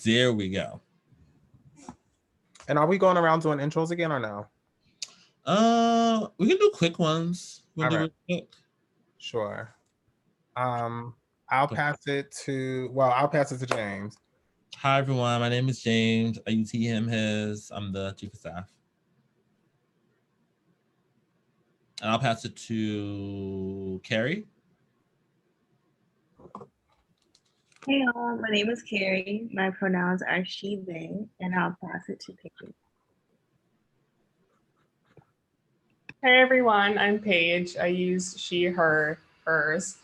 There we go. And are we going around doing intros again or no? We can do quick ones. We'll do it quick. Sure. I'll pass it to James. Hi everyone, my name is James. I use he, him, his. I'm the chief of staff. And I'll pass it to Carrie. Hey all, my name is Carrie. My pronouns are she, they, and I'll pass it to Paige. Hey everyone, I'm Paige. I use she, her, hers,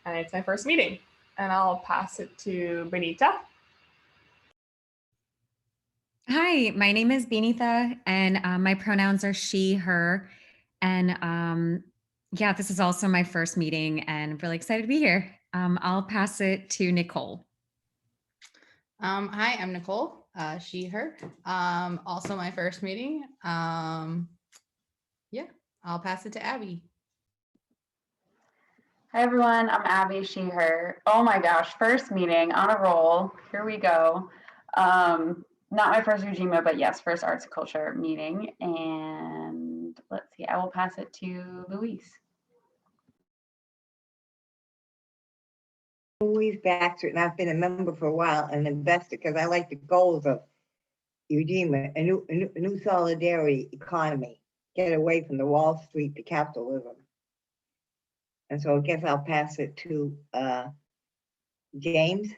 and it's my first meeting. And I'll pass it to Benita. Hi, my name is Benita, and my pronouns are she, her. And yeah, this is also my first meeting, and I'm really excited to be here. I'll pass it to Nicole. Hi, I'm Nicole, she, her. Also my first meeting. Yeah, I'll pass it to Abby. Hi everyone, I'm Abby, she, her. Oh my gosh, first meeting on a roll. Here we go. Not my first Ujima, but yes, first arts and culture meeting. And let's see, I will pass it to Louise. Louise Baxter, and I've been a member for a while and invested because I like the goals of Ujima, a new solidarity economy, get away from the Wall Street to capitalism. And so I guess I'll pass it to James.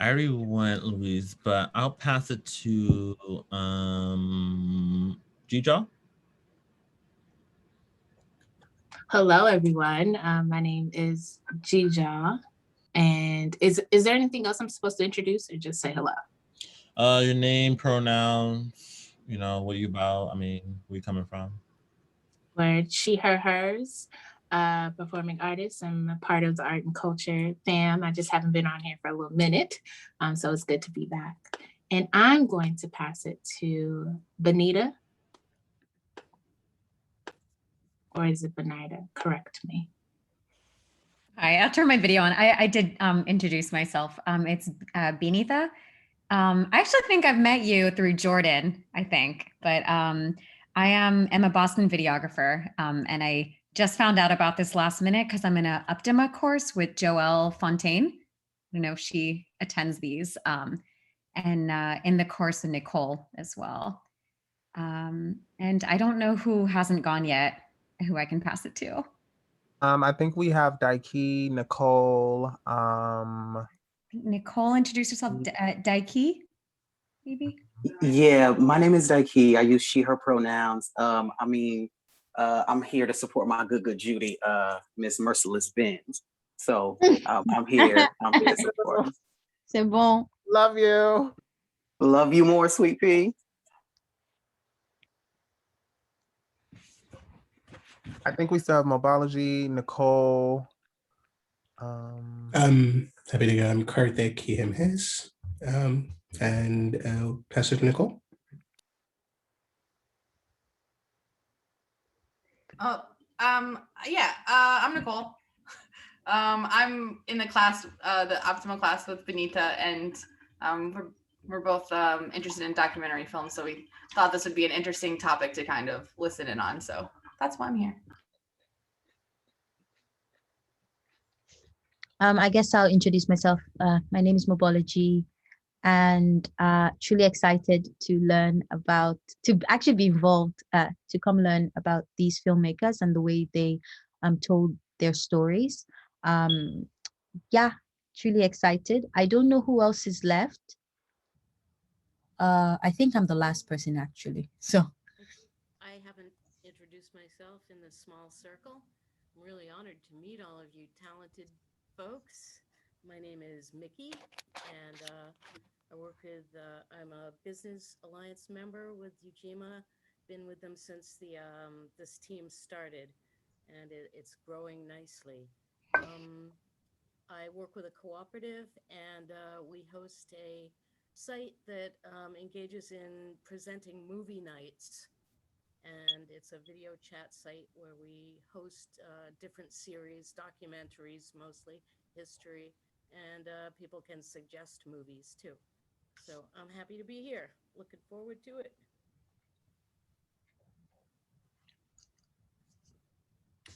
I already went, Louise, but I'll pass it to Gija. Hello, everyone. My name is Gija. And is there anything else I'm supposed to introduce or just say hello? Your name, pronouns, you know, what are you about? I mean, where you coming from? Word, she, her, hers, performing artist. I'm a part of the art and culture fam. I just haven't been on here for a little minute. So it's good to be back. And I'm going to pass it to Benita. Or is it Benita? Correct me. Hi, I'll turn my video on. I did introduce myself. It's Benita. I actually think I've met you through Jordan, I think, but I am a Boston videographer, and I just found out about this last minute because I'm in a Updima course with Joelle Fontaine. I don't know if she attends these, and in the course of Nicole as well. And I don't know who hasn't gone yet, who I can pass it to. I think we have Daiki, Nicole. Nicole, introduce yourself. Daiki, maybe? Yeah, my name is Daiki. I use she, her pronouns. I'm here to support my good Judy, Miss Merciless Benz. So I'm here to support. C'est bon. Love you. Love you more, sweet pea. I think we still have Mobology, Nicole. Happy to go. Karthik, he, him, his. And pass it to Nicole. I'm Nicole. I'm in the class, the Optimal class with Benita, and we're both interested in documentary films, so we thought this would be an interesting topic to kind of listen in on. So that's why I'm here. I guess I'll introduce myself. My name is Mobology, and truly excited to learn about, to actually be involved, to come learn about these filmmakers and the way they told their stories. Yeah, truly excited. I don't know who else is left. I think I'm the last person actually. So I haven't introduced myself in this small circle. I'm really honored to meet all of you talented folks. My name is Mickey, and I work with, I'm a business alliance member with Ujima. Been with them since this team started, and it's growing nicely. I work with a cooperative, and we host a site that engages in presenting movie nights. And it's a video chat site where we host different series, documentaries, mostly history, and people can suggest movies too. So I'm happy to be here. Looking forward to it.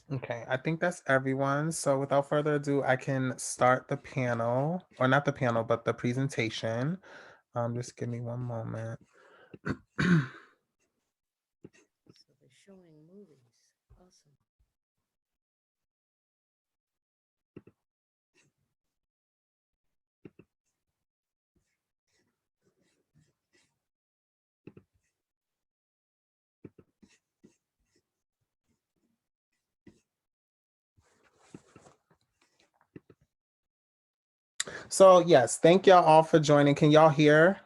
Okay, I think that's everyone. So without further ado, I can start the panel, or not the panel, but the presentation. Just give me one moment. So they're showing movies. Awesome. So yes, thank y'all all for joining. Can y'all hear?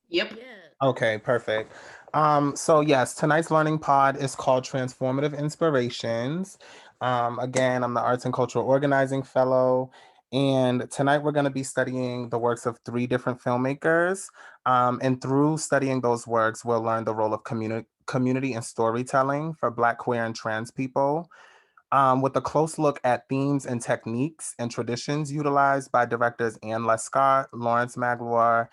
Yep. Yeah. Okay, perfect. So yes, tonight's learning pod is called Transformative Inspirations. Again, I'm the Arts and Cultural Organizing Fellow, and tonight we're going to be studying the works of 3 different filmmakers. And through studying those works, we'll learn the role of community and storytelling for Black, queer, and trans people. With a close look at themes and techniques and traditions utilized by directors Anne Lescott, Lawrence Magloire,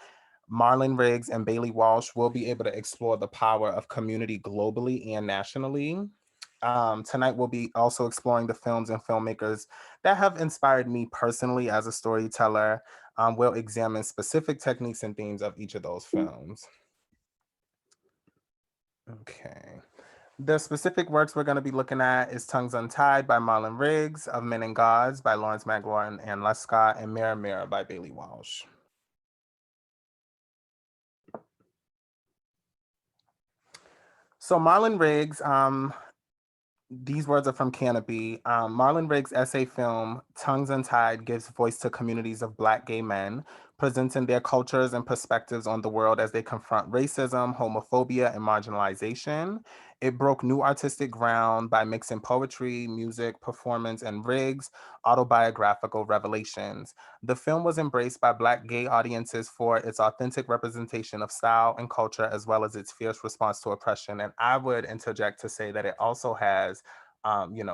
Marlon Riggs, and Bailey Walsh, will be able to explore the power of community globally and nationally. Tonight, we'll be also exploring the films and filmmakers that have inspired me personally as a storyteller. We'll examine specific techniques and themes of each of those films. Okay. The specific works we're going to be looking at is Tongues Untied by Marlon Riggs, Of Men and Gods by Lawrence Magloire and Anne Lescott, and Mirror Mirror by Bailey Walsh. So Marlon Riggs, these words are from Canopy. Marlon Riggs' essay film, Tongues Untied, gives voice to communities of Black gay men, presenting their cultures and perspectives on the world as they confront racism, homophobia, and marginalization. It broke new artistic ground by mixing poetry, music, performance, and Riggs' autobiographical revelations. The film was embraced by Black gay audiences for its authentic representation of style and culture, as well as its fierce response to oppression. And I would interject to say that it also has,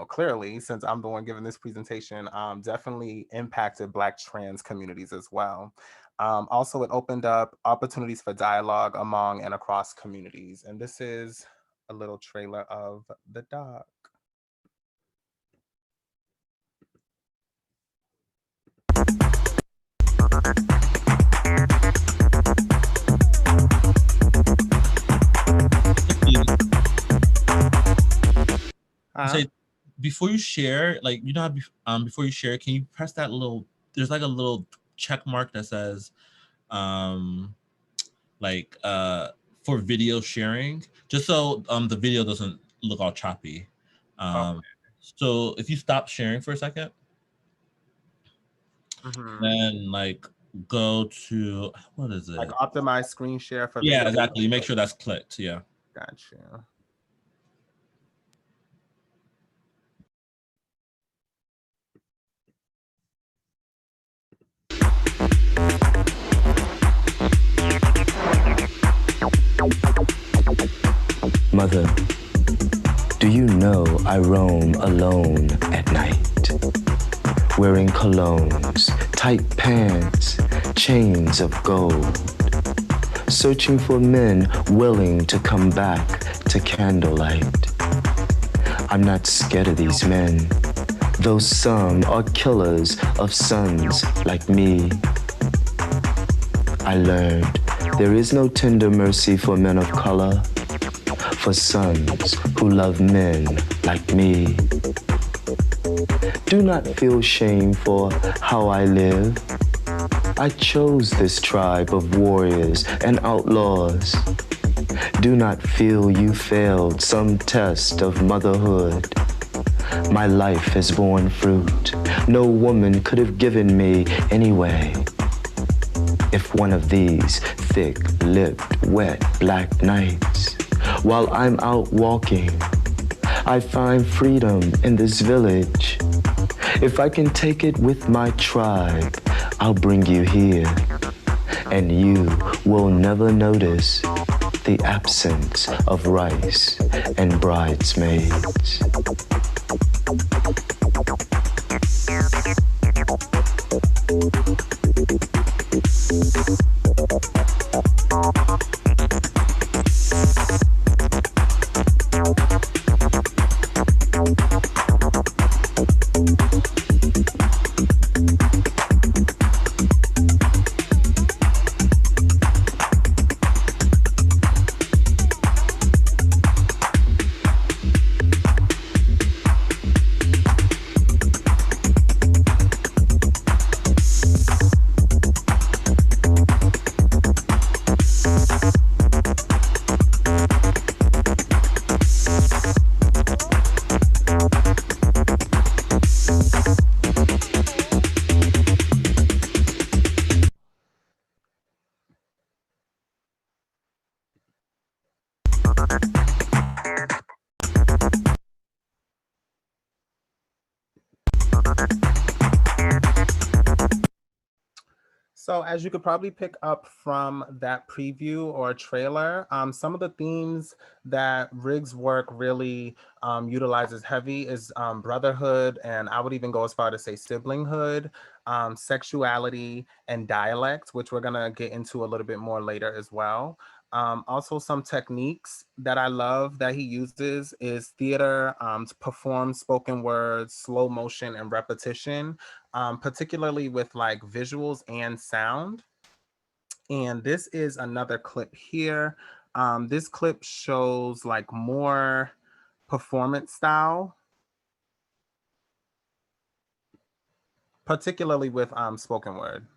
clearly, since I'm the one giving this presentation, definitely impacted Black trans communities as well. Also, it opened up opportunities for dialogue among and across communities. And this is a little trailer of the doc. Say before you share, like before you share, can you press that little? There's like a little check mark that says, for video sharing, just so the video doesn't look all choppy. So if you stop sharing for a second, then go to what is it? Like optimize screen share for yeah, video. exactly. Make sure that's clicked. Yeah. Gotcha. Mother, do you know I roam alone at night, wearing colognes, tight pants, chains of gold, searching for men willing to come back to candlelight. I'm not scared of these men, though some are killers of sons like me. I learned there is no tender mercy for men of color, for sons who love men like me. Do not feel shame for how I live. I chose this tribe of warriors and outlaws. Do not feel you failed some test of motherhood. My life has borne fruit no woman could have given me anyway. If one of these thick-lipped, wet black nights, while I'm out walking, I find freedom in this village. If I can take it with my tribe, I'll bring you here, and you will never notice the absence of rice and bridesmaids. So as you could probably pick up from that preview or trailer, some of the themes that Riggs' work really utilizes heavy is brotherhood, and I would even go as far to say siblinghood, sexuality, and dialect, which we're gonna get into a little bit more later as well. Also, some techniques that I love that he uses is theater, to perform spoken words, slow motion, and repetition, particularly with like visuals and sound. And this is another clip here. This clip shows like more performance style, particularly with spoken word.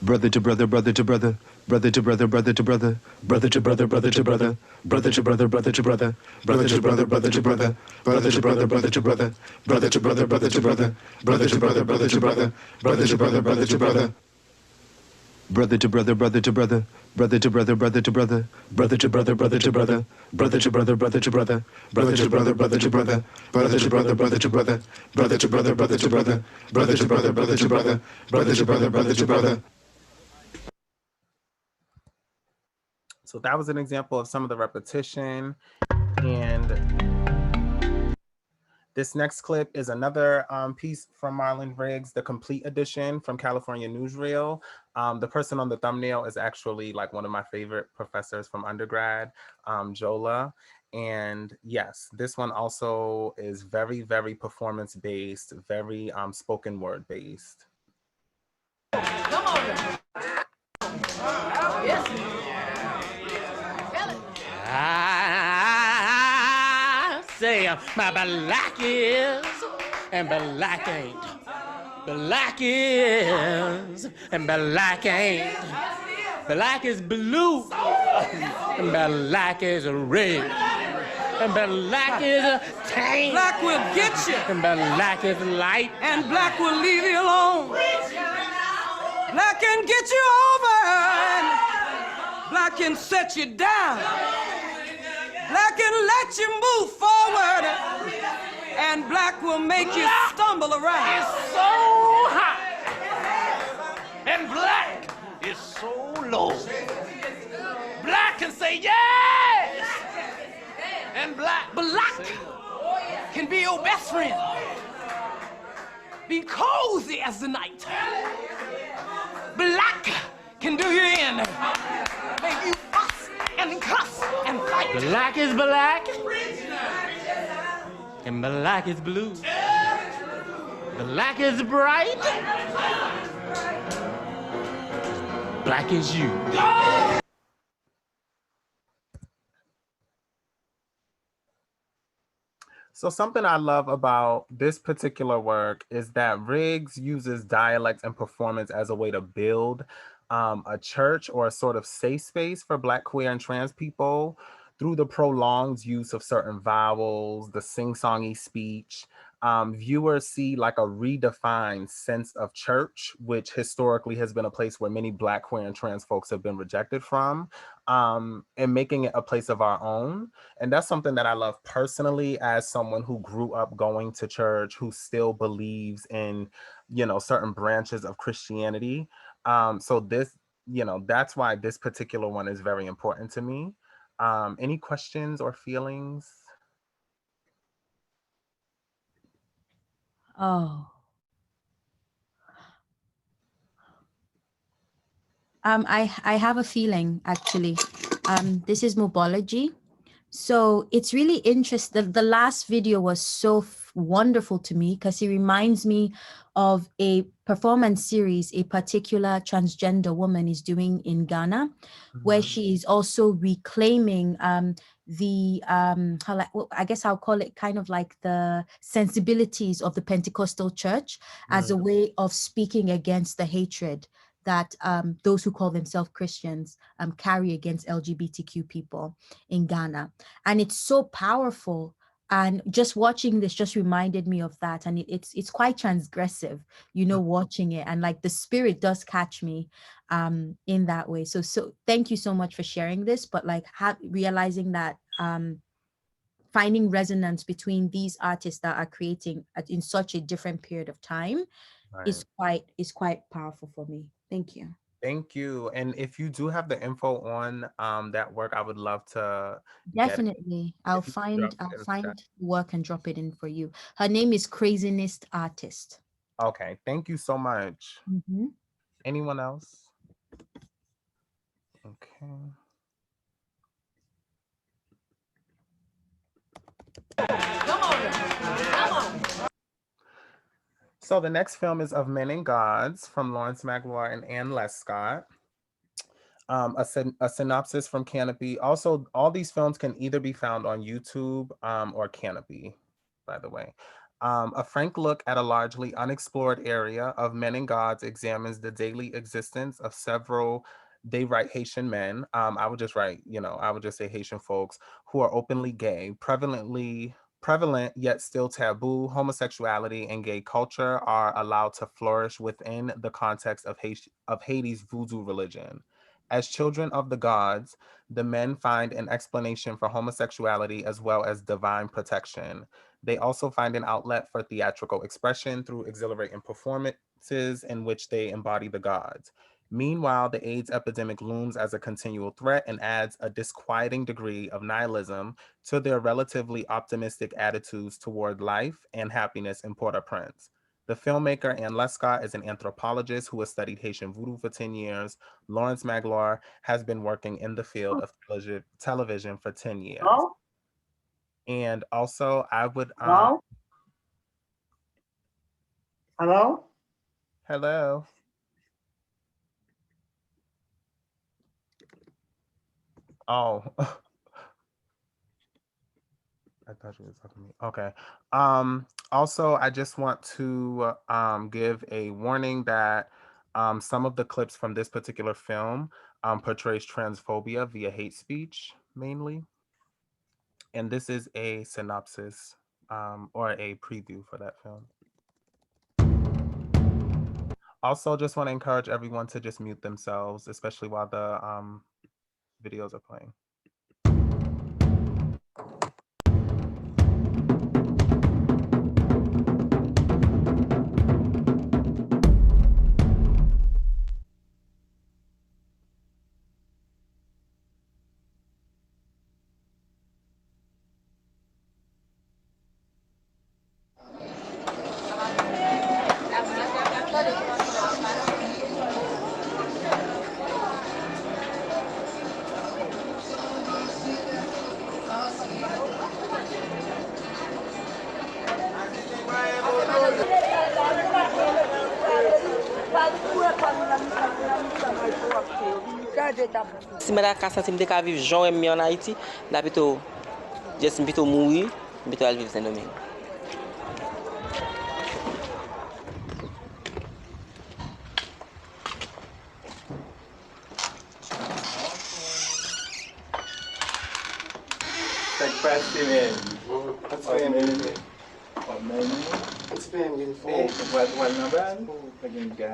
Brother to brother, brother to brother, brother to brother, brother to brother, brother to brother, brother to brother, brother to brother, brother to brother, brother to brother, brother to brother, brother to brother, brother to brother, brother to brother, brother to brother, brother to brother, brother to brother, brother to brother, brother to brother. Brother to brother, brother to brother, brother to brother, brother to brother, brother to brother, brother to brother, brother to brother, brother to brother, brother to brother, brother to brother, brother to brother, brother to brother, brother to brother, brother to brother, brother to brother, brother to brother, brother to brother, brother to brother. So that was an example of some of the repetition. And this next clip is another piece from Marlon Riggs, the complete edition from California Newsreel. The person on the thumbnail is actually like one of my favorite professors from undergrad, Jola. And yes, this one also is very, very performance-based, very spoken word based. Come on. Yes. I say my black is and black ain't. Black is and black ain't. Black is blue and black is red. And black is a tank. Black will get you. And black is light. And black will leave you alone. Black can get you over. And black can set you down. Black can let you move forward. And black will make you stumble around. It's so hot. And black is so low. Black can say yes. And black can be your best friend. Be cozy as the night. Black can do you in. Make you fuss and cuss and fight. Black is black. And black is blue. Black is bright. Black is you. So something I love about this particular work is that Riggs uses dialect and performance as a way to build a church or a sort of safe space for Black, queer, and trans people through the prolonged use of certain vowels, the sing-songy speech. Viewers see like a redefined sense of church, which historically has been a place where many Black, queer, and trans folks have been rejected from, and making it a place of our own. And that's something that I love personally as someone who grew up going to church, who still believes in, you know, certain branches of Christianity. So this, you know, that's why this particular one is very important to me. Any questions or feelings? Oh. I have a feeling actually. This is mobology. So it's really interesting. The last video was so wonderful to me because it reminds me of a performance series a particular transgender woman is doing in Ghana, where she is also reclaiming I guess I'll call it kind of like the sensibilities of the Pentecostal church as a way of speaking against the hatred that those who call themselves Christians carry against LGBTQ people in Ghana. And it's so powerful And just watching this just reminded me of that. And it's quite transgressive, you know, watching it. And like the spirit does catch me in that way. So thank you so much for sharing this. But like realizing that finding resonance between these artists that are creating in such a different period of time is quite powerful for me. Thank you. Thank you. And if you do have the info on that work, I would love to Definitely. I'll find work and drop it in for you. Her name is Craziness Artist. Okay, thank you so much. Anyone else? Okay. Come on. So the next film is Of Men and Gods from Lawrence Magloire and Anne Lescott. A synopsis from Canopy. Also, all these films can either be found on YouTube or Canopy, by the way. A frank look at a largely unexplored area of Men and Gods examines the daily existence of several, they write Haitian men. I would just say Haitian folks who are openly gay, prevalent yet still taboo. Homosexuality and gay culture are allowed to flourish within the context of Haiti's voodoo religion. As children of the gods, the men find an explanation for homosexuality as well as divine protection. They also find an outlet for theatrical expression through exhilarating performances in which they embody the gods. Meanwhile, the AIDS epidemic looms as a continual threat and adds a disquieting degree of nihilism to their relatively optimistic attitudes toward life and happiness in Port-au-Prince. The filmmaker Anne Lescott is an anthropologist who has studied Haitian voodoo for 10 years. Lawrence Magloire has been working in the field of television for 10 years. Hello? And also, I would... Hello? Hello? Hello? Oh. I thought you were talking to me. Okay. Also, I just want to give a warning that some of the clips from this particular film portrays transphobia via hate speech, mainly. And this is a synopsis or a preview for that film. Also, just want to encourage everyone to just mute themselves, especially while the videos are playing. Si mè la ka senti mè de ka viv jan mè en Haïti, la plutôt just plutôt mourir, plutôt al vivre Saint-Domingue.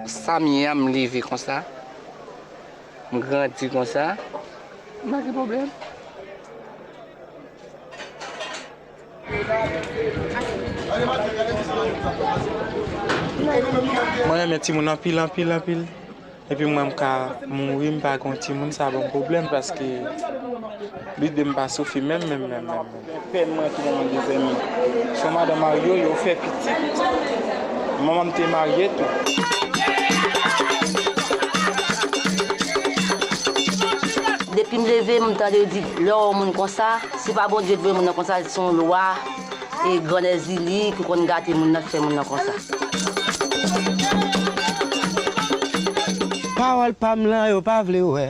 Sa mi am leve kon sa, m grandi kon sa, ma ki problem. Mwen mè ti moun an pil. Epi mwen mka mouri mpa kon ti moun sa bon problem paske li de mpa soufi men. Pen mwen ki mwen de zemi. So madame Mario yo fè pitit. Maman te marié tout. Depuis me lever, je me dis, l'homme moun comme ça, c'est pas bon Dieu de voir moun comme ça, son loi et grande exili qui qu'on gâte moun fait moun comme ça. Parole pam lan yo pa vle wè,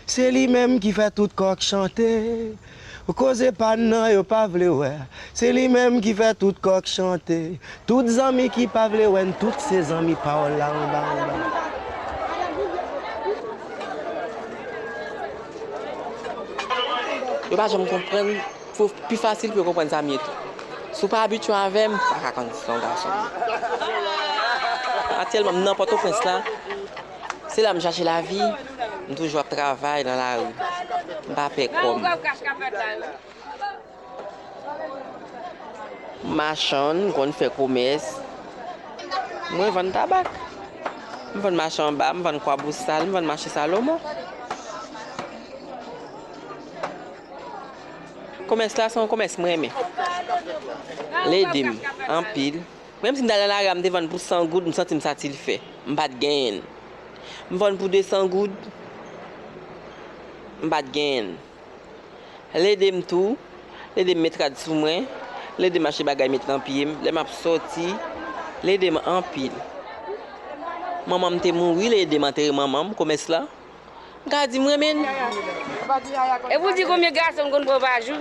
c'est li même qui fait tout coq chanter. Ou cause pan nan yo pa vle wè, c'est li même qui fait tout coq chanter. Toutes amis qui pa vle wè, toutes ses amis parole la en bas. Yo pas jamais comprendre, faut plus facile pour comprendre ça mieux. Si pas habitué avec, pas qu'à condition garçon. Actuellement, n'importe où prince là, c'est là que je cherche la vie, je toujours travaille dans la rue. Je ne pas comme. Marchand, qu'on fait commerce. Moi, je vends tabac. Je vends marchand bas, je vends quoi boussal, je vends marché Salomon. Commerce là, c'est un commerce moi aimé. Les dîmes en pile. Même si dans la rue, je vends pour 100 gouttes, je me sens satisfait. Je n'ai pas de gain. Je vends pour 200 gouttes, je n'ai pas de gain. Les dîmes tout, les dîmes mettent sous moi, les dîmes acheter bagaille mettre en pied, les m'a sorti, les dîmes en pile. Maman m'était mouru, les dîmes enterré maman, commerce là. Gadi moi men. Et vous dites combien de garçons qu'on peut pas jouer?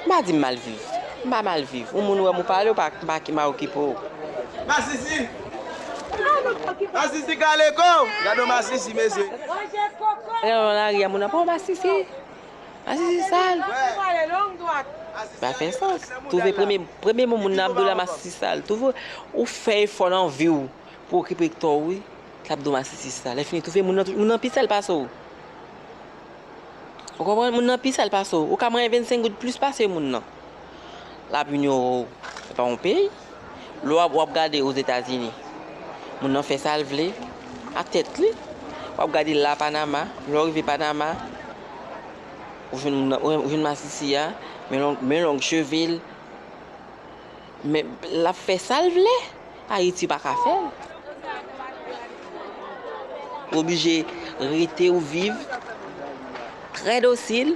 M'a dit mal vivre. M'a mal vivre. Ou moun ou parler ou pas qui m'a occupé. Masisi. Masisi Kaleko. Gado Masisi monsieur. Alors là, il y a mon pas Masisi. Masisi sale. Pas fait sens. Trouver premier moment de la Masisi sale. Trouver ou fait fort en vie pour occuper toi oui. Cap de Masisi sale. Fini trouver mon pissel passe. Vous comprenez mon pissel passe. Ou ka 25 gouttes plus passer mon nan. La punion c'est pas un pays. L'on va regarder aux États-Unis. Mon nan fait salver à tête li. On va regarder la Panama, l'on arrive Panama. Ou je Masisi ya, mais long cheville. Mais la fait salver Haïti pas ka faire. Obligé rester ou vivre très docile.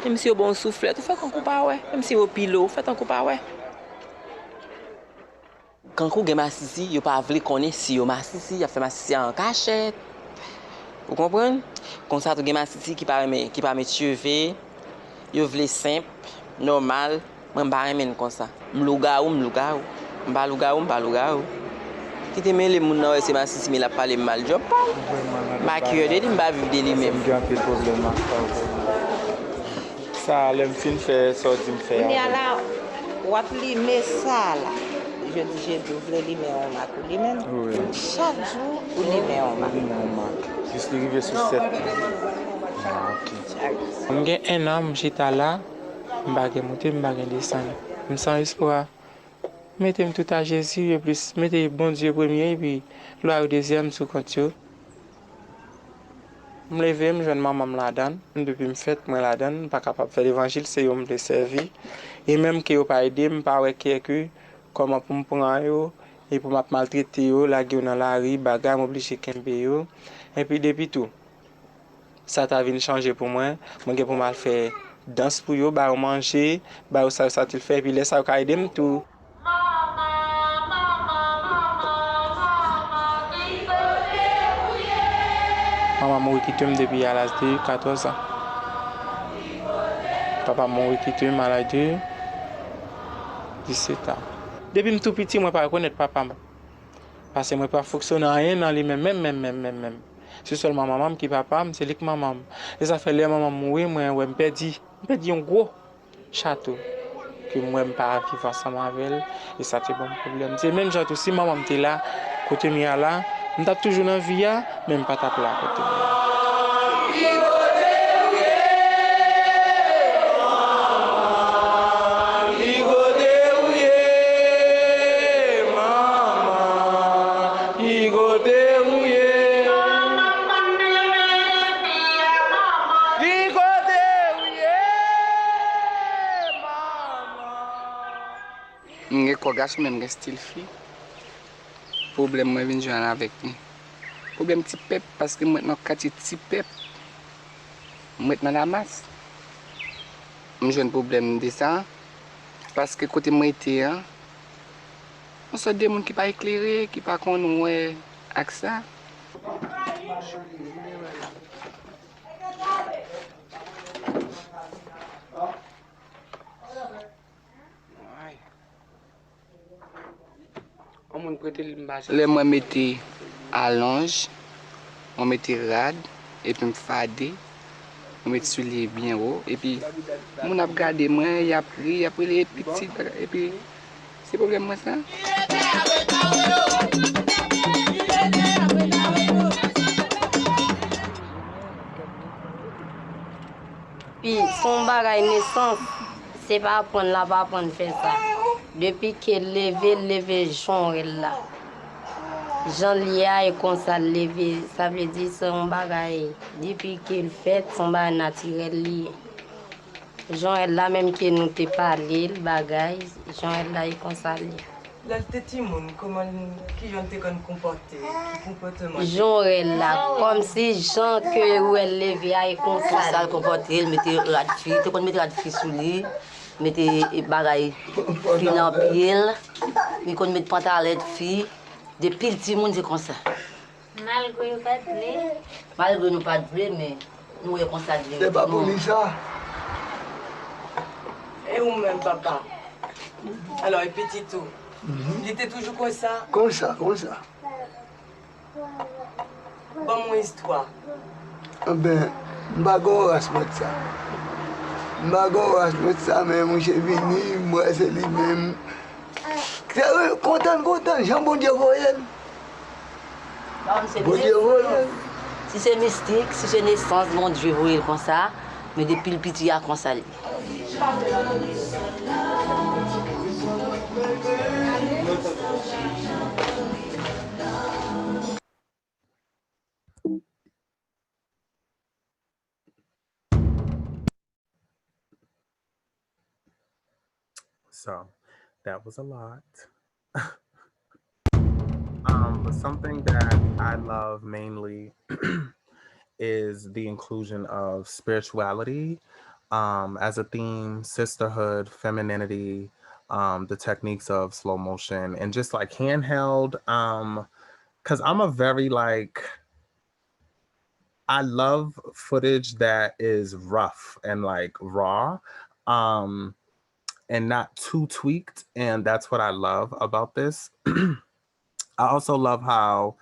Même si au bon souffle, tu fais qu'on coupe pas ouais. Même si au pilote, faites un coupe pas ouais. Quand vous avez Masisi, vous pas voulu connaître si vous Masisi, il a fait Masisi en cachette. Vous comprenez? Comme ça, vous avez Masisi qui pas mettre cheveux, vous voulez simple, normal, moi pas aimer comme ça. M'lougaou. M'ba lougaou. Qui te met les moun c'est Masisi mais la parler mal job pas. Ma cœur de m'ba vivre de lui-même. Il y a un peu de problème ça l'aime fin faire sortir me faire. On est là, on limer ça là. Je dis je devrais limer en mac ou lui-même. Oui. Chaque jour, on limer en mac. Juste arrivé sur 7. Ah, OK. J'ai un an, j'étais là, je monter, je descendre. Je sens espoir. Mettez tout à Jésus et plus mettez bon Dieu premier et puis gloire au deuxième sous compte. Je me lève, je joins maman la donne. Depuis me fait moi la donne, pas capable de faire l'évangile, c'est yo me le servir. Et même que yo pas aider, me pas ouais que comment pour me prendre yo et pour m'a maltraiter yo, la gueule dans la rue, bagarre m'obligé kembe yo. Et puis depuis tout ça t'a venu changer pour moi. Moi pour mal faire danse pour yo, ba manger, ba ça tu le fait puis laisse ça ka aider me tout. Maman m'a quitté depuis à l'âge de 14 ans. Papa m'a quitté à l'âge de 17 ans. Depuis tout petit, moi pas connaître papa. Parce que moi pas fonctionner rien dans lui même. C'est seulement maman qui papa, c'est lui que maman. Et ça fait les maman mourir, moi me perdu un gros château que moi pas vivre ensemble avec elle et ça c'est bon problème. C'est même genre aussi maman était là côté mia là, on t'a toujours dans vie même pas taper là côté. Garçon même un style fille. Problème moi vinn joindre avec lui. Problème petit pep parce que maintenant quartier petit pep. Maintenant la masse. J'ai un problème de ça parce que côté moi était on sort des gens qui pas éclairé, qui pas connaît ouais avec ça. Les moi mettais à l'ange, on mettait rad et puis me fadé. mwen met souliye bien haut, et puis moun ap gade mwen, y ap ri, y ap ri les petits, et puis c'est problème moi ça. Puis son bagay naissance, c'est pas apprendre là, pas apprendre faire ça. Depuis qu'elle levé Jean là. Jean Lia est comme ça levé, ça veut dire son bagay. Depuis qu'elle fait son bagay naturel lié. Jean elle là même que nous t'ai parlé le bagay, Jean elle là est comme ça lié. Là, le petit monde, comment qui j'en t'ai comporté, qui comportement. Jean elle là, comme si Jean que où elle levé est comme ça. Ça comporté, il mettait la fille, tu mettre la fille sous lui, mettait bagay fille dans pile, il qu'on mettre pantalon de fille. Depuis le petit monde, c'est comme ça. Malgré nous pas de blé. Malgré nous pas de blé, mais nous est comme ça. C'est pas pour lui ça. Et vous-même, papa. Alors, et petit tout. Il était toujours comme ça. Comme ça, comme ça. Bon, mon histoire. Ben, m'bagon race mettre ça. M'bagon race mettre ça, mais moi j'ai venu, moi c'est lui-même. Content, Jean bon Dieu voyelle. Bon Dieu voyelle. Si c'est mystique, si c'est naissance, mon Dieu voyelle comme ça, mais depuis le petit, il y a comme ça. So that was a lot. But something that I love mainly is the inclusion of spirituality as a theme, sisterhood, femininity, the techniques of slow motion, and just like handheld. Because I'm a very I love footage that is rough and like raw. And not too tweaked. And that's what I love about this. I also love how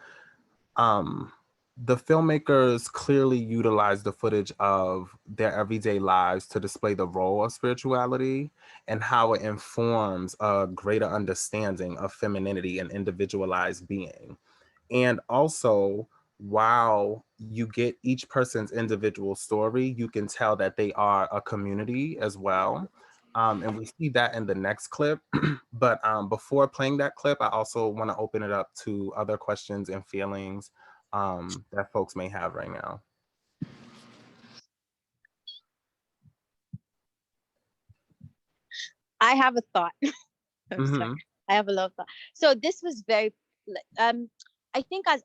the filmmakers clearly utilize the footage of their everyday lives to display the role of spirituality and how it informs a greater understanding of femininity and individualized being. And also, while you get each person's individual story, you can tell that they are a community as well. And we see that in the next clip. But before playing that clip, I also want to open it up to other questions and feelings that folks may have right now. I have a thought. I'm sorry. I have a lot of thought. So this was very, I think as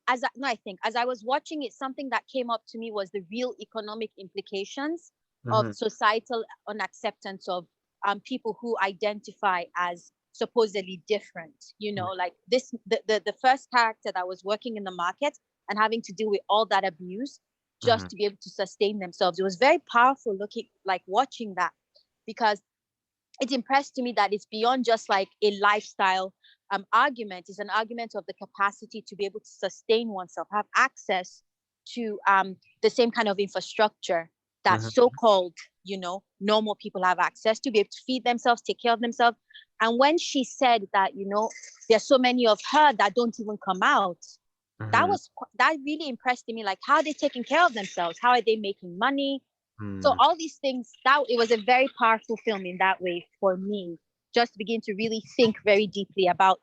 I was watching it, something that came up to me was the real economic implications of societal unacceptance of people who identify as supposedly different, you know, like this, the first character that was working in the market and having to deal with all that abuse just to be able to sustain themselves. It was very powerful watching that, because it impressed to me that it's beyond just like a lifestyle argument. It's an argument of the capacity to be able to sustain oneself, have access to the same kind of infrastructure that so-called, you know, normal people have access to, be able to feed themselves, take care of themselves. And when she said that, you know, there's so many of her that don't even come out, that really impressed me. Like, how are they taking care of themselves? How are they making money? So all these things, that it was a very powerful film in that way for me, just to begin to really think very deeply about,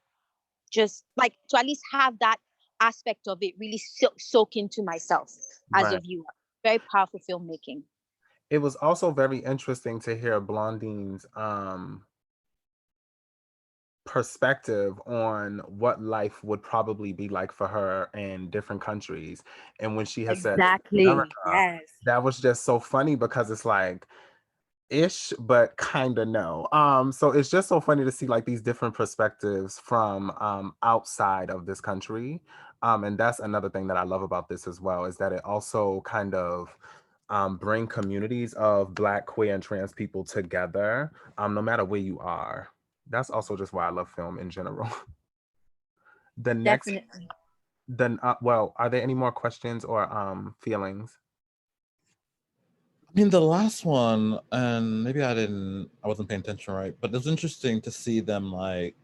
just like to at least have that aspect of it really soak into myself as a viewer. Very powerful filmmaking. It was also very interesting to hear Blondine's perspective on what life would probably be like for her in different countries. And when she has said America, that was just so funny, because it's like ish, but kind of no. So it's just so funny to see like these different perspectives from outside of this country. And that's another thing that I love about this as well, is that it also kind of bring communities of Black, queer, and trans people together, no matter where you are. That's also just why I love film in general. The next, well, are there any more questions or feelings? I mean, the last one, and maybe I wasn't paying attention right, but it was interesting to see them like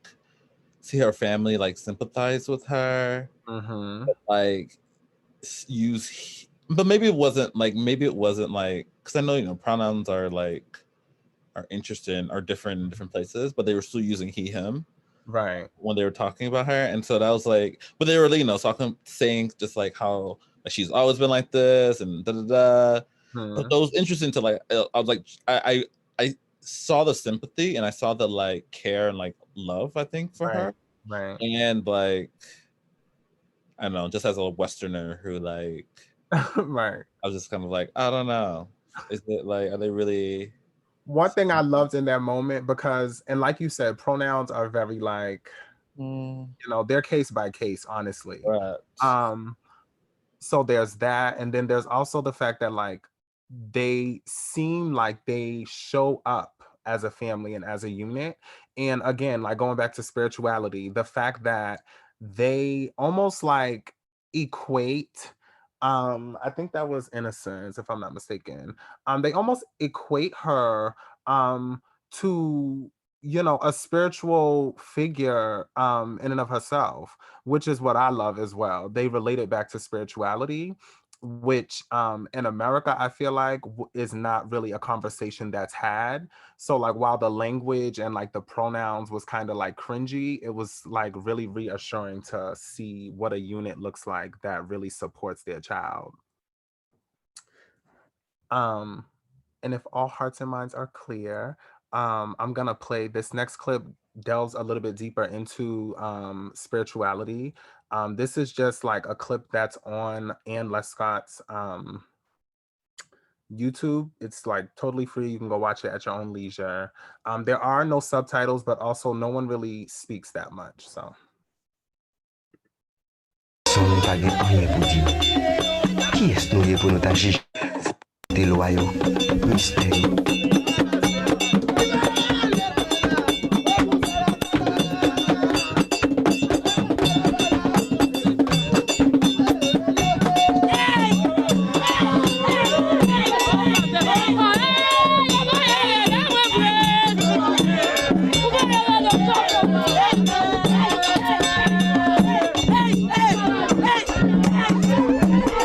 see her family like sympathize with her, but, like use. But maybe it wasn't like because I know pronouns are interesting are different in different places, but they were still using he him right when they were talking about her, and so that was like, but they were talking saying just like how she's always been like this and da da da. So it was interesting to like I was like I saw the sympathy and I saw the like care and like love I think for her, right and like I don't know, just as a Westerner who like right. I was just kind of like, I don't know, is it like, are they really? One thing I loved in that moment, because, and like you said, pronouns are very like, they're case by case, honestly. Right. So there's that. And then there's also the fact that like, they seem like they show up as a family and as a unit. And again, like going back to spirituality, the fact that they almost like equate, I think that was Innocence, if I'm not mistaken. They almost equate her to a spiritual figure in and of herself, which is what I love as well. They relate it back to spirituality, which in America I feel like is not really a conversation that's had. So like while the language and like the pronouns was kind of like cringy, it was like really reassuring to see what a unit looks like that really supports their child. And if all hearts and minds are clear, I'm gonna play this next clip, delves a little bit deeper into spirituality. This is just like a clip that's on Anne Lescott's YouTube. It's like totally free. You can go watch it at your own leisure. There are no subtitles, but also no one really speaks that much. So. Qui est-ce nous pour nous agir des loyaux, mystérieux?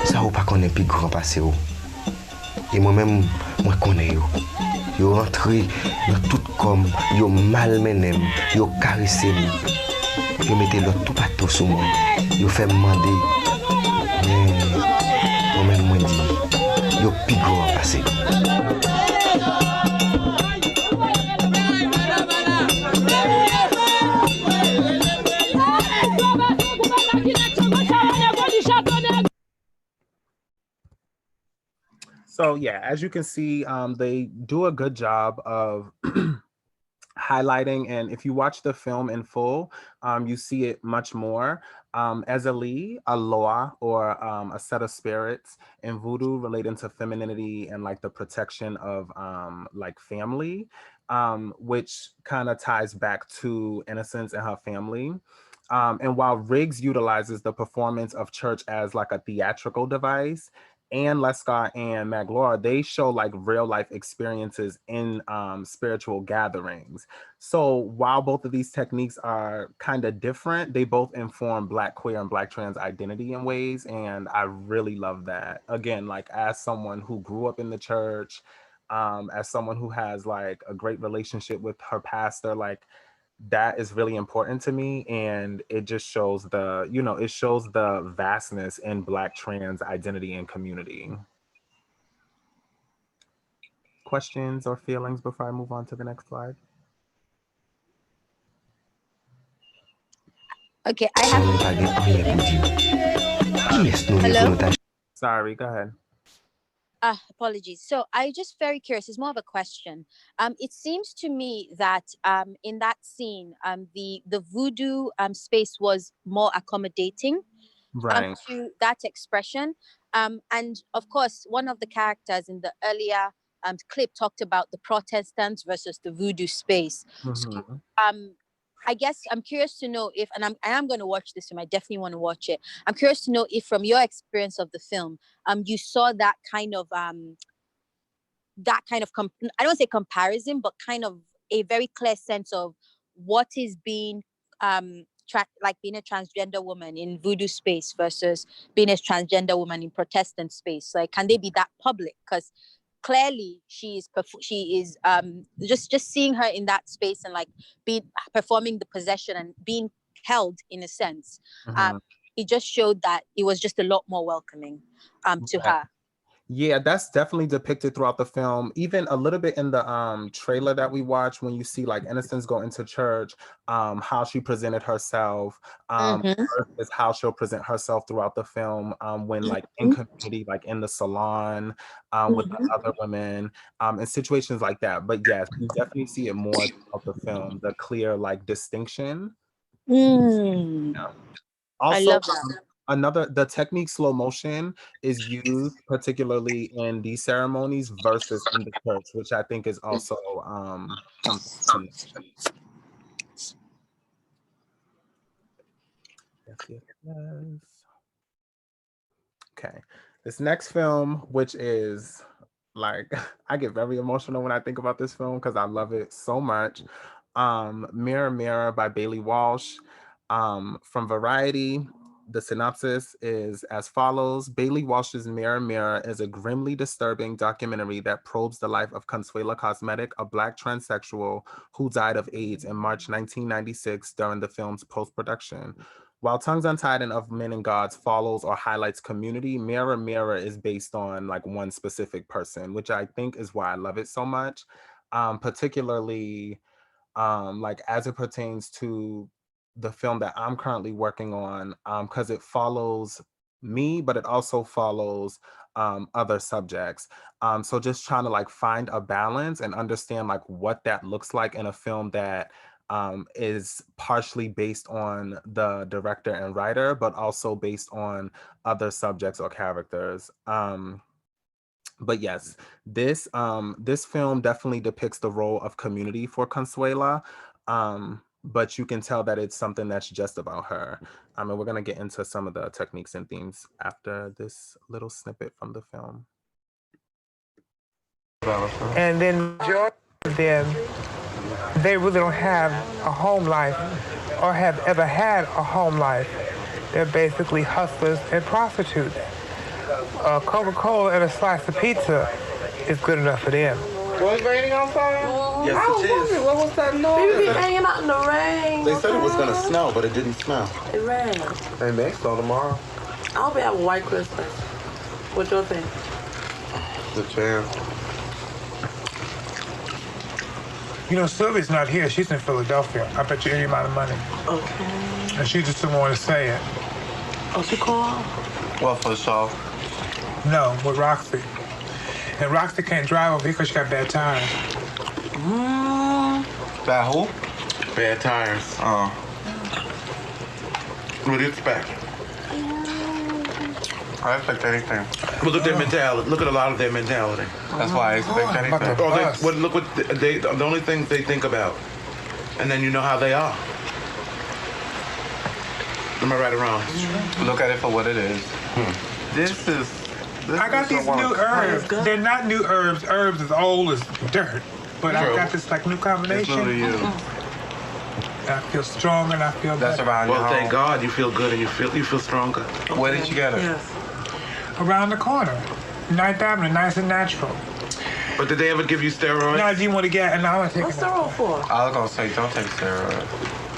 Ça ou pas qu'on est plus grand passé ou. Et moi-même, moi connais yo. Yo rentré dans tout comme, yo malmené, yo caressé, yo mettez l'autre tout partout sur moi. Yo fait me demander, mais moi-même moi dit, yo plus grand passé. So yeah, as you can see, they do a good job of highlighting, and if you watch the film in full, you see it much more. As a Lee, a loa, or a set of spirits in voodoo relating to femininity and like the protection of like family, which kind of ties back to Innocence and her family. And while Riggs utilizes the performance of church as like a theatrical device, and Lescott and Magloire, they show like real life experiences in spiritual gatherings. So while both of these techniques are kind of different, they both inform Black queer and Black trans identity in ways. And I really love that. Again, like as someone who grew up in the church, as someone who has like a great relationship with her pastor, like that is really important to me, and it just shows it shows the vastness in Black trans identity and community. Questions or feelings before I move on to the next slide? Okay, I have. Hello? Sorry, go ahead. Apologies. So I just very curious. It's more of a question. It seems to me that in that scene, the voodoo space was more accommodating Right. to that expression. And of course, one of the characters in the earlier clip talked about the Protestants versus the voodoo space. So, I guess I'm curious to know if, and I am going to watch this film. I definitely want to watch it. I'm curious to know if, from your experience of the film, you saw that kind of that kind of, I don't say comparison, but kind of a very clear sense of what is being, like being a transgender woman in voodoo space versus being a transgender woman in Protestant space. Like, can they be that public? Because clearly she is just seeing her in that space and like performing the possession and being held in a sense. It just showed that it was just a lot more welcoming to her. Yeah, that's definitely depicted throughout the film. Even a little bit in the trailer that we watched, when you see like Innocence go into church, how she presented herself, versus how she'll present herself throughout the film, when like in community, like in the salon, with the other women, in situations like that. But yes, you definitely see it more of the film, the clear like distinction. Yeah. Also, I love that. The technique slow motion is used particularly in these ceremonies versus in the church, which I think is also something to mention. Yes. Okay, this next film, which is like, I get very emotional when I think about this film because I love it so much. Mirror Mirror by Bailey Walsh. From Variety, the synopsis is as follows. Bailey Walsh's Mirror Mirror is a grimly disturbing documentary that probes the life of Consuela Cosmetic, a Black transsexual who died of AIDS in March 1996 during the film's post-production. While Tongues Untied and Of Men and Gods follows or highlights community, Mirror Mirror is based on like one specific person, which I think is why I love it so much, particularly like as it pertains to the film that I'm currently working on, because it follows me, but it also follows other subjects. So just trying to like find a balance and understand like what that looks like in a film that is partially based on the director and writer, but also based on other subjects or characters. But yes, this film definitely depicts the role of community for Consuela, but you can tell that it's something that's just about her. And we're gonna get into some of the techniques and themes after this little snippet from the film. And then they really don't have a home life or have ever had a home life. They're basically hustlers and prostitutes. Coca-Cola and a slice of pizza is good enough for them. Was it raining outside? Yes, I was it is. wondering, what was that noise? We be hanging out in the rain. They said it was gonna snow, but it didn't snow. It rained. It may snow tomorrow. I hope we have a white Christmas. What y'all think? The jam. You know, Sylvia's not here. She's in Philadelphia. I bet you any amount of money. Okay. And she just didn't want to say it. Oh, she called? What, for the show? No, with Roxy. And Roxy can't drive over here because she got bad tires. Bad who? Bad tires. Oh. What do you expect? I expect anything. Look at their mentality. Look at a lot of their mentality. That's why I expect anything. Look what the only things they think about. And then you know how they are. Am I right or wrong? Look at it for what it is. This is... I got these new herbs. They're not new herbs. Herbs is old as dirt. But I got this like new combination. It's new to you. I feel strong and I feel That's better. around your Well, thank home. God you feel good and you feel stronger. Where did you get it? Yes. Around the corner. 9th Avenue, nice and natural. But did they ever give you steroids? No, do you want to get? And I want to take What's steroid for? I was gonna say, don't take steroids.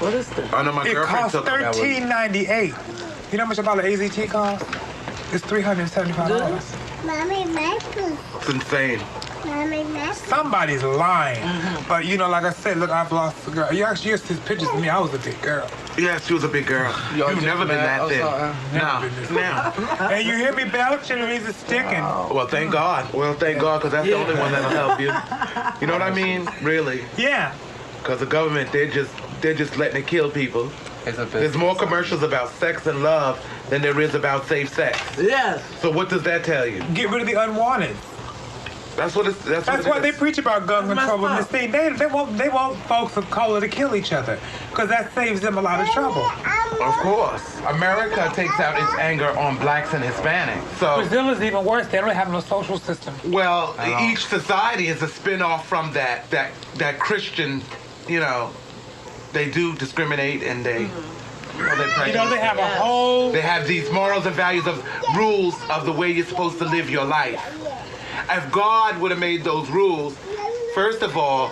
What is that? I know my It girlfriend costs took that one. $13.98. You know how much a bottle of AZT costs? It's $375. Mommy, it's insane. Somebody's lying. But you know, like I said, look, I've lost a girl. You actually used to see pictures of me. I was a big girl. Yeah, she was a big girl. You've never been that thin. Now. And you hear me belching and it's sticking. Well, thank God. Well, thank God, because that's the only one that'll help you. You know what I mean? Really. Yeah. Because the government, they're just letting it kill people. There's more commercials about sex and love than there is about safe sex. Yes. So what does that tell you? Get rid of the unwanted. That's what it's. That's why they preach about gun control in this thing. They want folks of color to kill each other because that saves them a lot of trouble. Of course, America takes out its anger on blacks and Hispanics. So Brazil is even worse. They don't have no social system. Well, each society is a spin-off from that Christian. You know, they do discriminate and they. You know, they have a whole. They have these morals and values of rules of the way you're supposed to live your life. If God would have made those rules, first of all,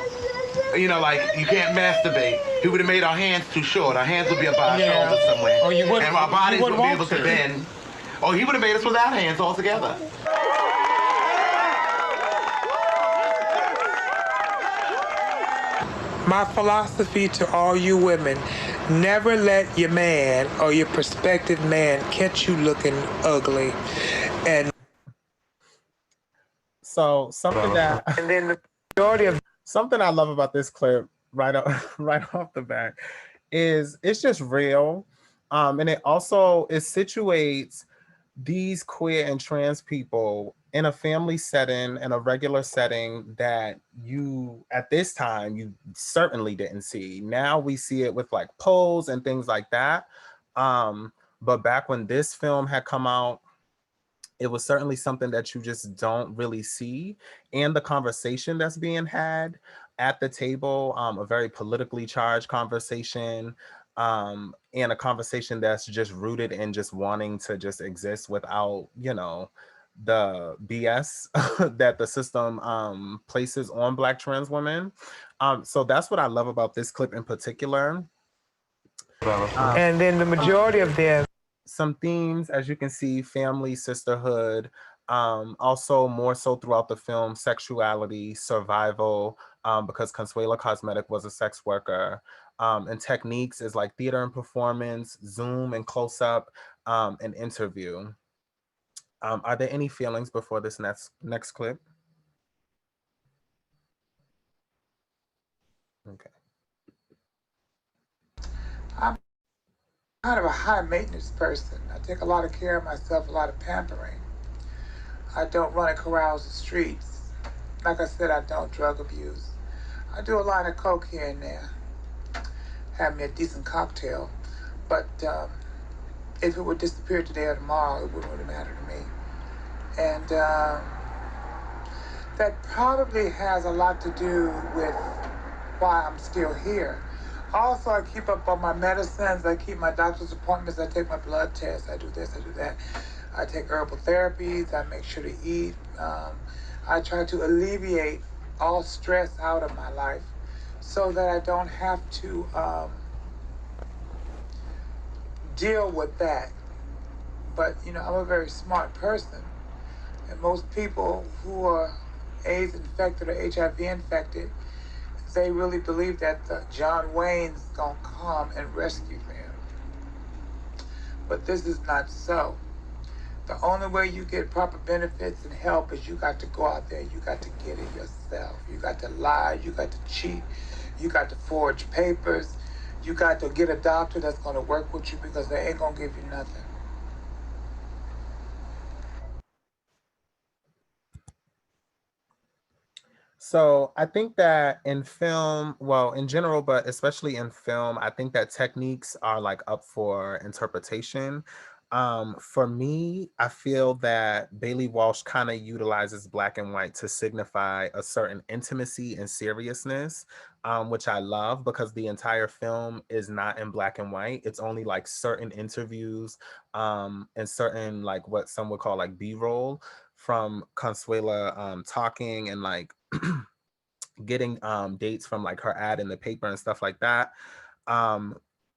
you know, like you can't masturbate. He would have made our hands too short. Our hands would be up our shoulders somewhere, and our bodies wouldn't be able to bend. Oh, he would have made us without hands altogether. My philosophy to all you women, never let your man or your prospective man catch you looking ugly. And so something that and then the majority of something I love about this clip right off the bat is it's just real. And it situates these queer and trans people in a family setting, in a regular setting that you, at this time, you certainly didn't see. Now we see it with like Pose and things like that. But back when this film had come out, it was certainly something that you just don't really see. And the conversation that's being had at the table, a very politically charged conversation, and a conversation that's just rooted in just wanting to just exist without, you know, the BS that the system places on Black trans women. So that's what I love about this clip in particular. And then the majority of them. Some themes, as you can see, family, sisterhood, also more so throughout the film, sexuality, survival, because Consuela Cosmetic was a sex worker. And techniques is like theater and performance, zoom and close-up, and interview. Are there any feelings before this next clip? Okay. I'm kind of a high maintenance person. I take a lot of care of myself, a lot of pampering. I don't run and carouse the streets. Like I said, I don't drug abuse. I do a line of coke here and there. Have me a decent cocktail. But if it would disappear today or tomorrow, it wouldn't really matter to me. And that probably has a lot to do with why I'm still here. Also, I keep up on my medicines. I keep my doctor's appointments. I take my blood tests. I do this, I do that. I take herbal therapies. I make sure to eat. I try to alleviate all stress out of my life so that I don't have to deal with that. But, you know, I'm a very smart person. And most people who are AIDS infected or HIV infected, they really believe that John Wayne's gonna come and rescue them. But this is not so. The only way you get proper benefits and help is you got to go out there, you got to get it yourself. You got to lie, you got to cheat, you got to forge papers, you got to get a doctor that's gonna work with you because they ain't gonna give you nothing. So I think that in film, well, in general, but especially in film, I think that techniques are like up for interpretation. For me, I feel that Bailey Walsh kind of utilizes black and white to signify a certain intimacy and seriousness, which I love because the entire film is not in black and white. It's only like certain interviews and certain like what some would call like B-roll from Consuela talking and like getting dates from like her ad in the paper and stuff like that.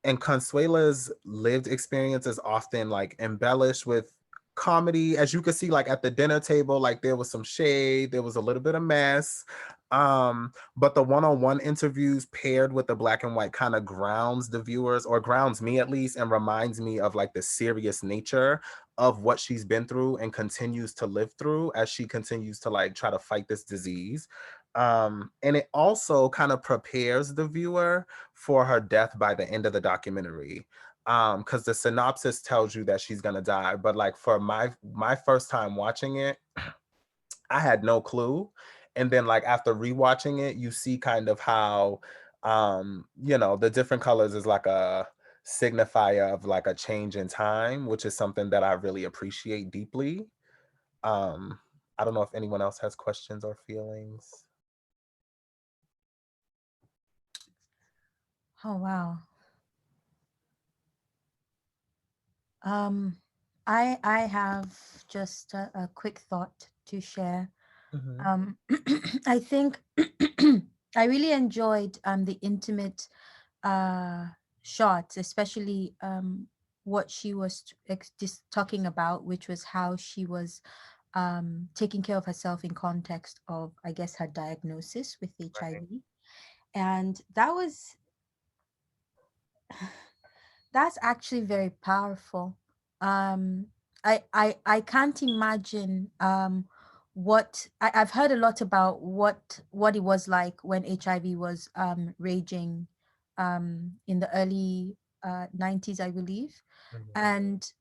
And Consuela's lived experience is often like embellished with comedy. As you can see, like at the dinner table, like there was some shade, there was a little bit of mess. But the one-on-one interviews paired with the black and white kind of grounds the viewers, or grounds me at least, and reminds me of like the serious nature of what she's been through and continues to live through as she continues to like try to fight this disease. And it also kind of prepares the viewer for her death by the end of the documentary. Because the synopsis tells you that she's gonna die. But like for my first time watching it, I had no clue. And then like after rewatching it, you see kind of how the different colors is like a signifier of like a change in time, which is something that I really appreciate deeply. I don't know if anyone else has questions or feelings. Oh, wow. I have just a quick thought to share. I think I really enjoyed the intimate shots, especially what she was just talking about, which was how she was taking care of herself in context of, I guess, her diagnosis with HIV. And that's actually very powerful. I can't imagine I've heard a lot about what it was like when HIV was raging in the early 90s, I believe. And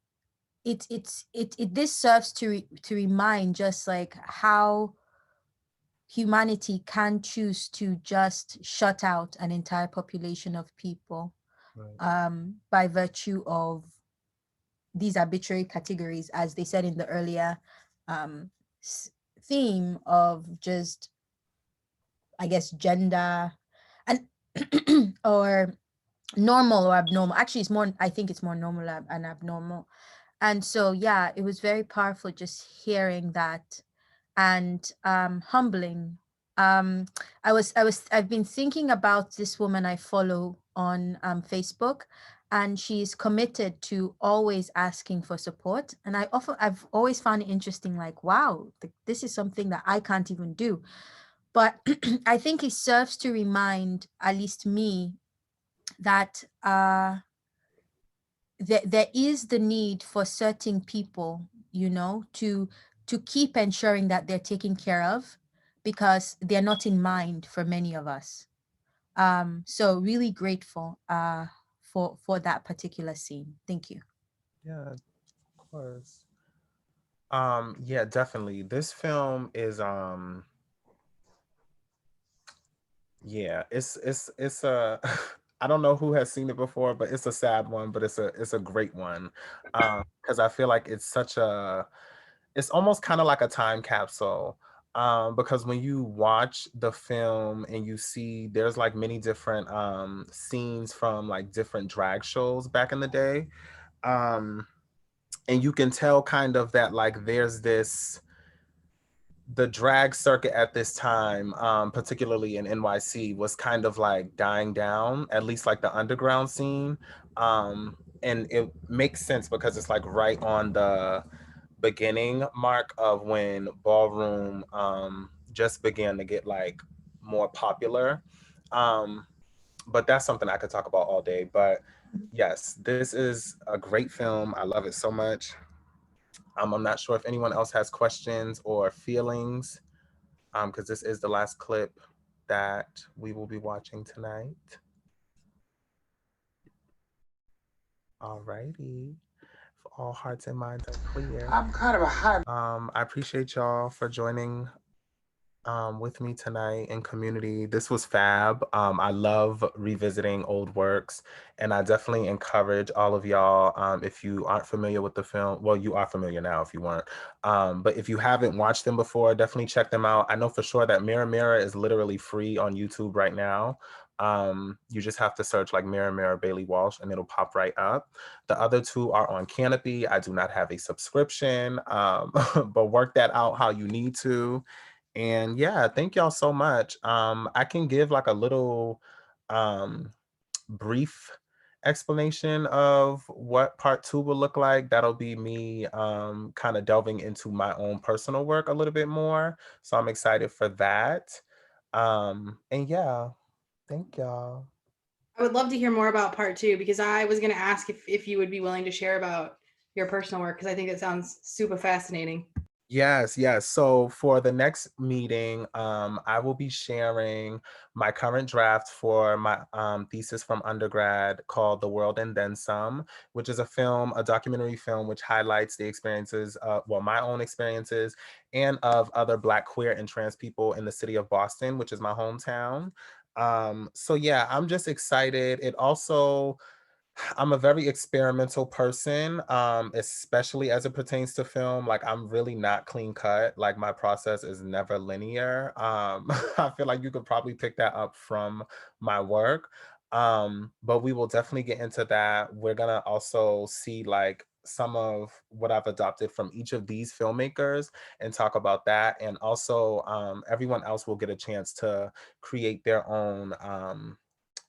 this serves to remind just like how humanity can choose to just shut out an entire population of people by virtue of these arbitrary categories, as they said in the earlier um, theme of just, I guess, gender and or normal or abnormal. Actually, I think it's more normal and abnormal. And so, yeah, it was very powerful just hearing that, and humbling. I've been thinking about this woman I follow on Facebook, and she's committed to always asking for support. And I've always found it interesting, like, wow, this is something that I can't even do. But I think it serves to remind, at least me, that there is the need for certain people, to keep ensuring that they're taken care of, because they're not in mind for many of us. So really grateful for that particular scene. Thank you. Yeah, of course. Yeah, definitely. This film is yeah, it's a I don't know who has seen it before, but it's a sad one, but it's a great one. Because I feel like it's almost kind of like a time capsule. Because when you watch the film and you see there's like many different scenes from like different drag shows back in the day. Um, and you can tell kind of that like the drag circuit at this time, particularly in NYC, was kind of like dying down, at least like the underground scene. And it makes sense because it's like right on the beginning mark of when ballroom just began to get like more popular. Um, but that's something I could talk about all day. But yes, this is a great film. I love it so much. I'm not sure if anyone else has questions or feelings, because this is the last clip that we will be watching tonight. All righty. If all hearts and minds are clear. I'm kind of a hot. I appreciate y'all for joining with me tonight in community. This was fab. I love revisiting old works, and I definitely encourage all of y'all, if you aren't familiar with the film, well, you are familiar now if you weren't, but if you haven't watched them before, definitely check them out. I know for sure that Mirror Mirror is literally free on YouTube right now. You just have to search like Mirror Mirror Bailey Walsh and it'll pop right up. The other two are on Canopy. I do not have a subscription, but work that out how you need to. And yeah, thank y'all so much. I can give like a little brief explanation of what part two will look like. That'll be me kind of delving into my own personal work a little bit more. So I'm excited for that. And yeah, thank y'all. I would love to hear more about part two, because I was going to ask if you would be willing to share about your personal work, because I think it sounds super fascinating. Yes, yes. So for the next meeting, I will be sharing my current draft for my thesis from undergrad called The World and Then Some, which is a documentary film, which highlights the experiences, my own experiences and of other Black, queer, and trans people in the city of Boston, which is my hometown. So yeah, I'm just excited. I'm a very experimental person, especially as it pertains to film. Like, I'm really not clean cut. Like, my process is never linear. I feel like you could probably pick that up from my work. But we will definitely get into that. We're gonna also see like some of what I've adopted from each of these filmmakers and talk about that. And also, everyone else will get a chance to create their own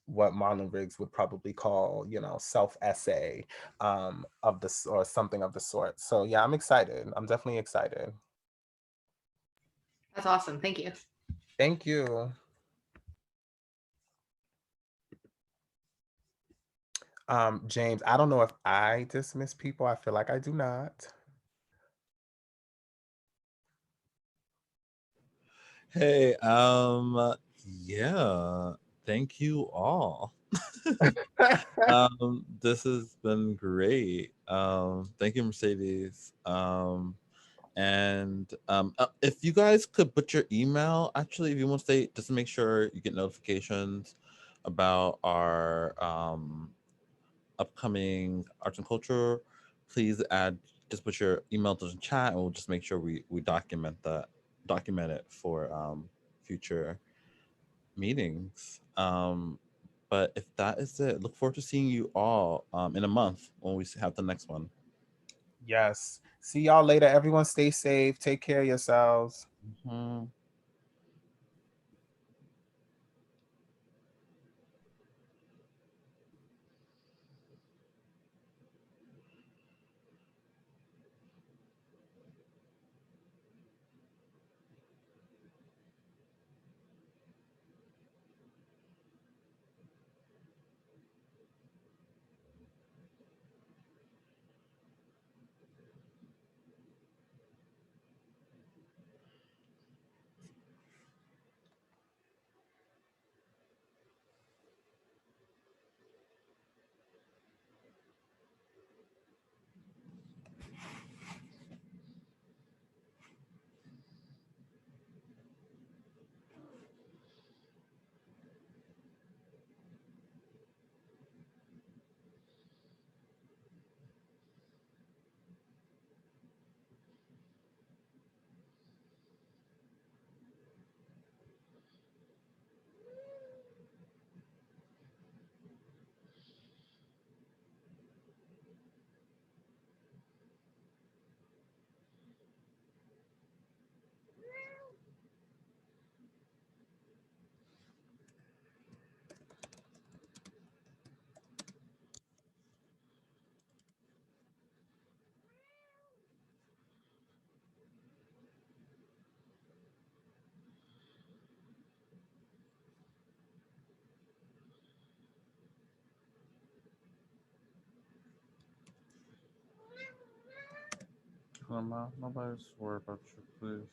what Marlon Riggs would probably call, self-essay of this or something of the sort. So yeah, I'm excited. I'm definitely excited. That's awesome. Thank you. Thank you. James, I don't know if I dismiss people. I feel like I do not. Hey, yeah, thank you all. This has been great. Thank you, Mercedes. And if you guys could put your email, actually, if you want to stay, just to make sure you get notifications about our upcoming arts and culture, please just put your email to the chat, and we'll just make sure we document it for future meetings. But if that is it, look forward to seeing you all in a month when we have the next one. Yes. See y'all later. Everyone stay safe. Take care of yourselves. Mm-hmm. Grandma, nobody's worried about you, please.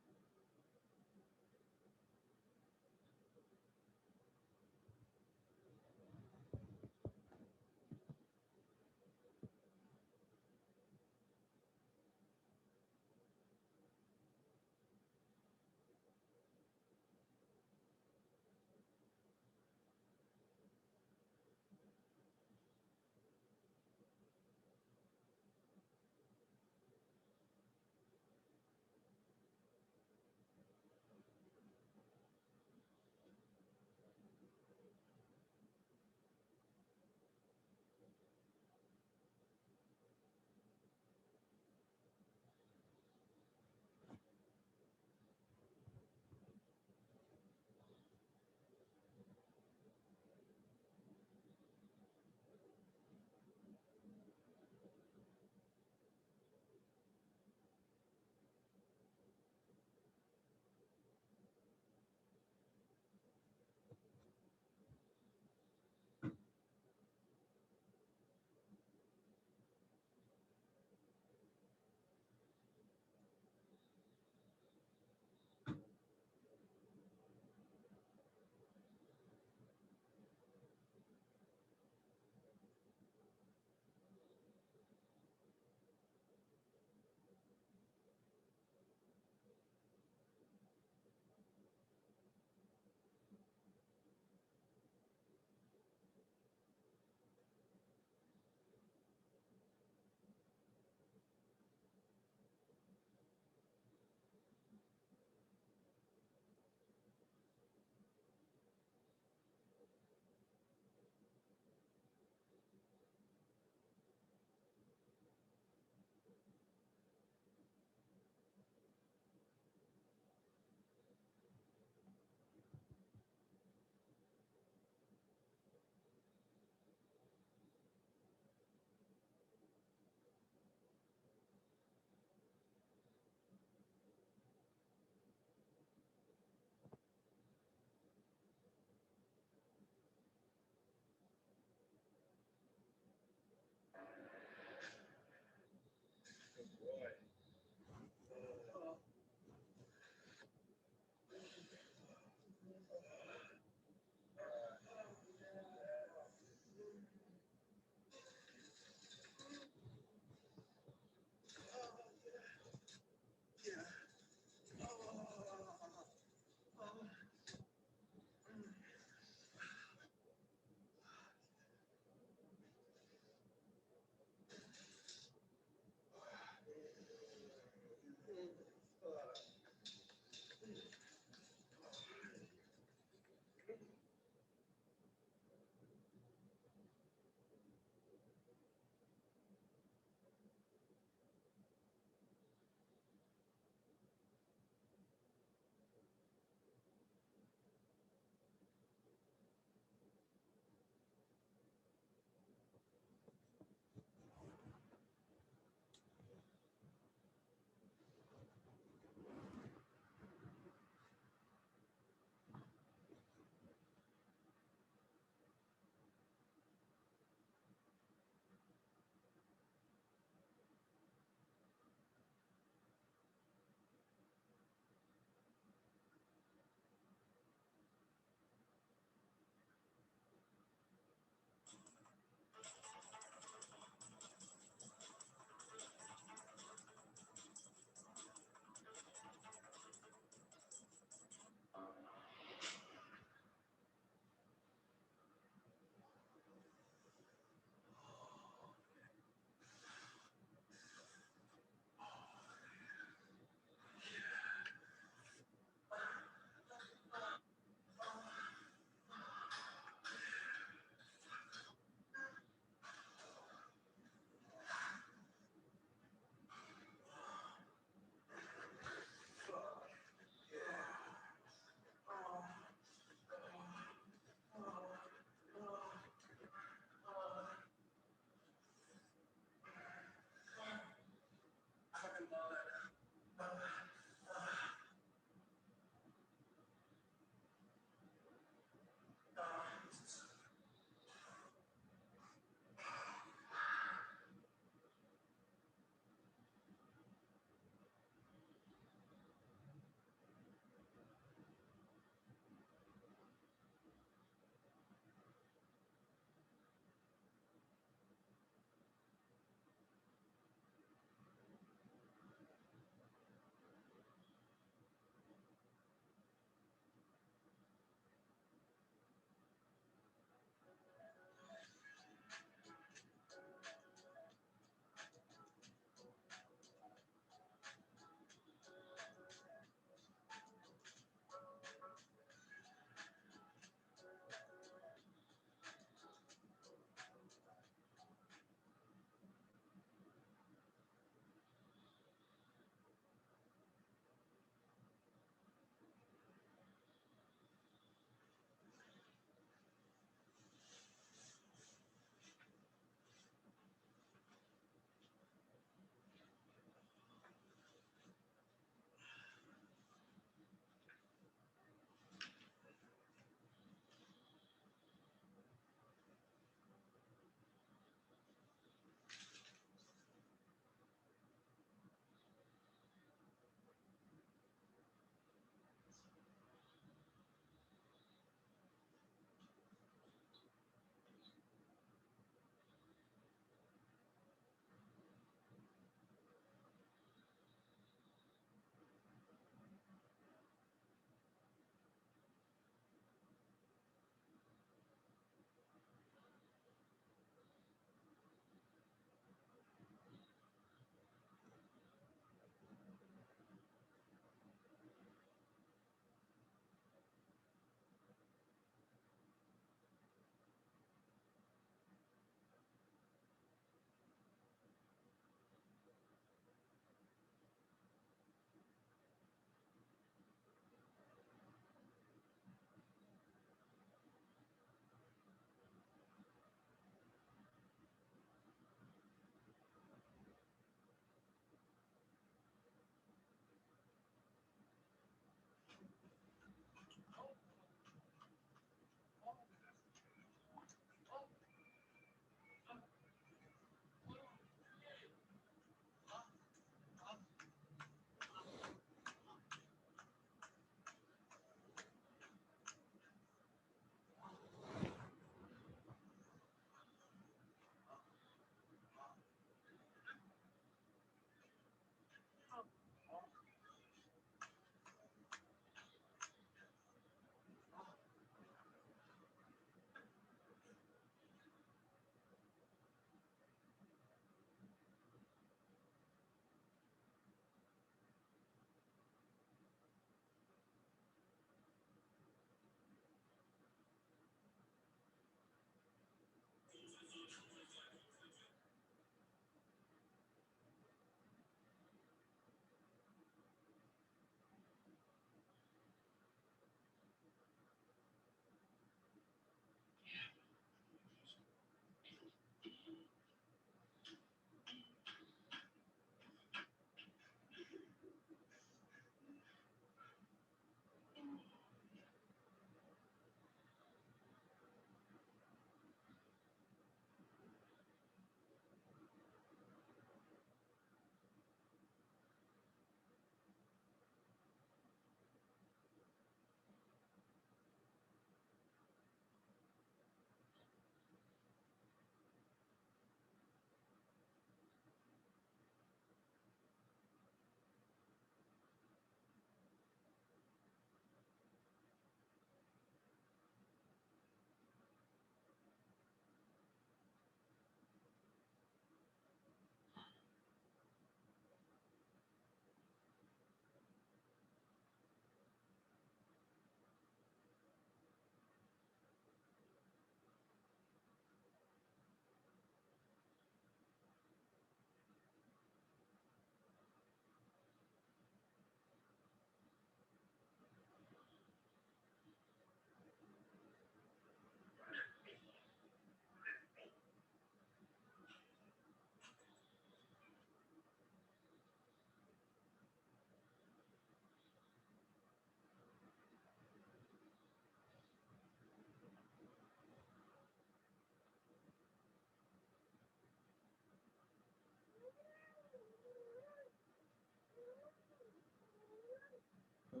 I'll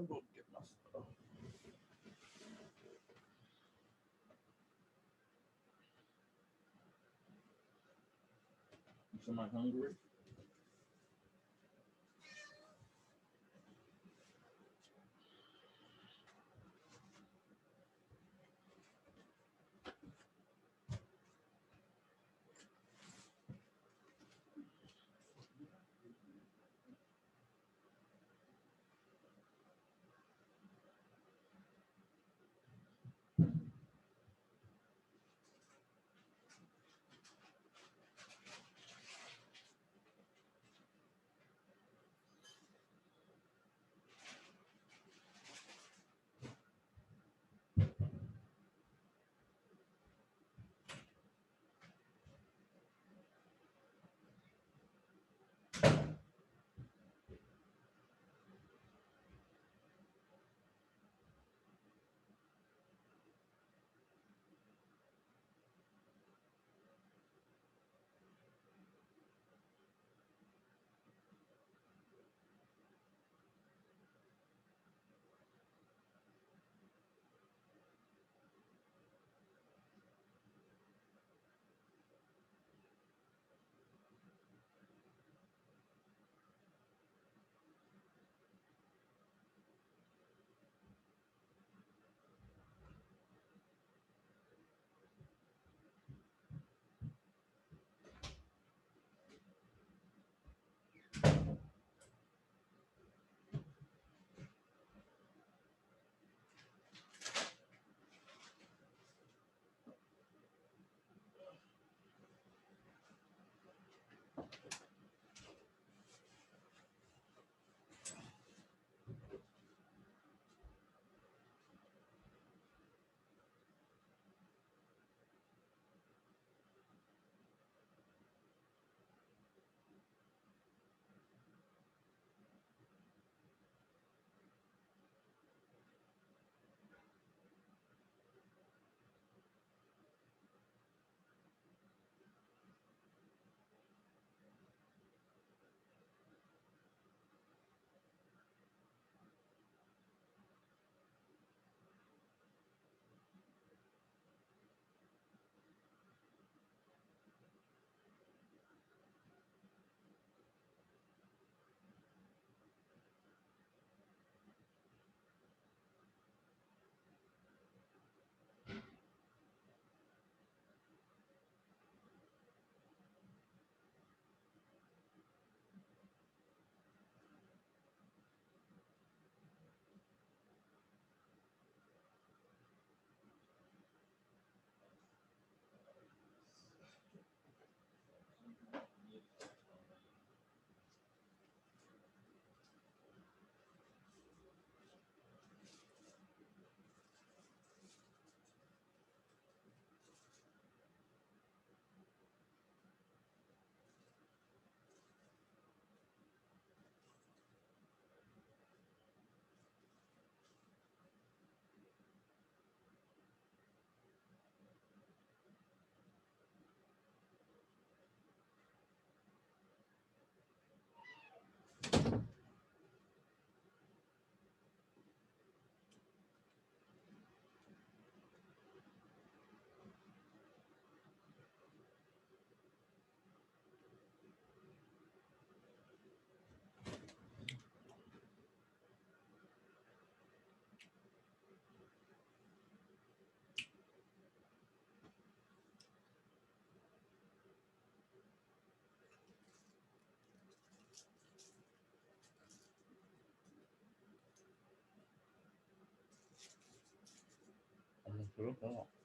go get my stuff. Am I hungry? I'm gonna put it up.